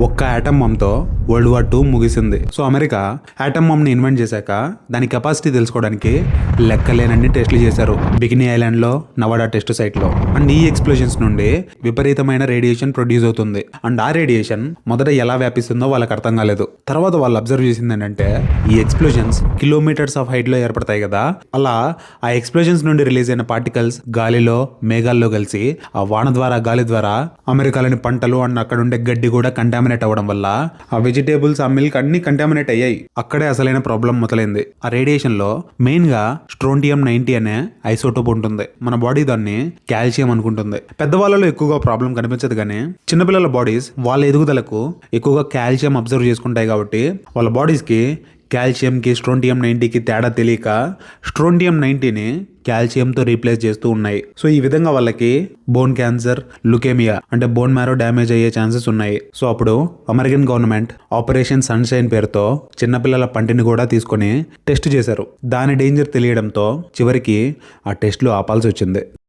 ఒక్క atom బాంబ్తో world war 2 ముగిసింది. So America atom బాంబ్ని invent చేశాక దాని కెపాసిటీ తెలుసుకోవడానికి లెక్కలేనన్ని టెస్టులు చేశారు. బికినీ ఐలాండ్ లో, నవాడా టెస్ట్ సైట్ లో. అండ్ ఈ ఎక్స్ప్లోజన్స్ నుండి విపరీతమైన రేడియేషన్ ప్రొడ్యూస్ అవుతుంది. అండ్ ఆ రేడియేషన్ మొదట ఎలా వ్యాపిస్తుందో వాళ్ళకి అర్థం కాలేదు. తర్వాత వాళ్ళు అబ్జర్వ్ చేసింది ఏంటంటే ఈ ఎక్స్ప్లోజన్స్ కిలోమీటర్స్ ఆఫ్ హైట్ లో ఏర్పడతాయి కదా, అలా ఆ ఎక్స్ప్లోజన్స్ నుండి రిలీజ్ అయిన పార్టికల్స్ గాలిలో, మేఘాల్లో కలిసి ఆ వాన ద్వారా, గాలి ద్వారా అమెరికాలోని పంటలు అండ్ అక్కడ ఉండే గడ్డి కూడా కంటామినేట్ అవ్వడం వల్ల ఆ వెజిటేబుల్స్, ఆ మిల్క్ అన్ని కంటామినేట్ అయ్యాయి. అక్కడే అసలైన ప్రాబ్లం మొదలైంది. ఆ రేడియేషన్ లో మెయిన్ గా స్ట్రోంటియం 90 అనే ఐసోటోప్ ఉంటుంది. మన బాడీ దాన్ని కాల్షియం అనుకుంటుంది. పెద్దవాళ్ళలో ఎక్కువగా ప్రాబ్లం కనిపించదు, కానీ చిన్నపిల్లల బాడీస్ వాళ్ళ ఎదుగుదలకు ఎక్కువగా కాల్షియం అబ్జర్వ్ చేసుకుంటాయి. కాబట్టి వాళ్ళ బాడీస్ కి కాల్షియంకి, స్ట్రోంటియం 90కి తేడా తెలియక స్ట్రోంటియం 90ని కాల్షియంతో రీప్లేస్ చేస్తూ ఉన్నాయి. సో ఈ విధంగా వాళ్ళకి బోన్ క్యాన్సర్, లుకేమియా అంటే బోన్ మ్యారో డ్యామేజ్ అయ్యే ఛాన్సెస్ ఉన్నాయి. సో అప్పుడు అమెరికన్ గవర్నమెంట్ ఆపరేషన్ సన్షైన్ పేరుతో చిన్నపిల్లల పంటిని కూడా తీసుకొని టెస్ట్ చేశారు. దాని డేంజర్ తెలియడంతో చివరికి ఆ టెస్ట్లు ఆపాల్సి వచ్చింది.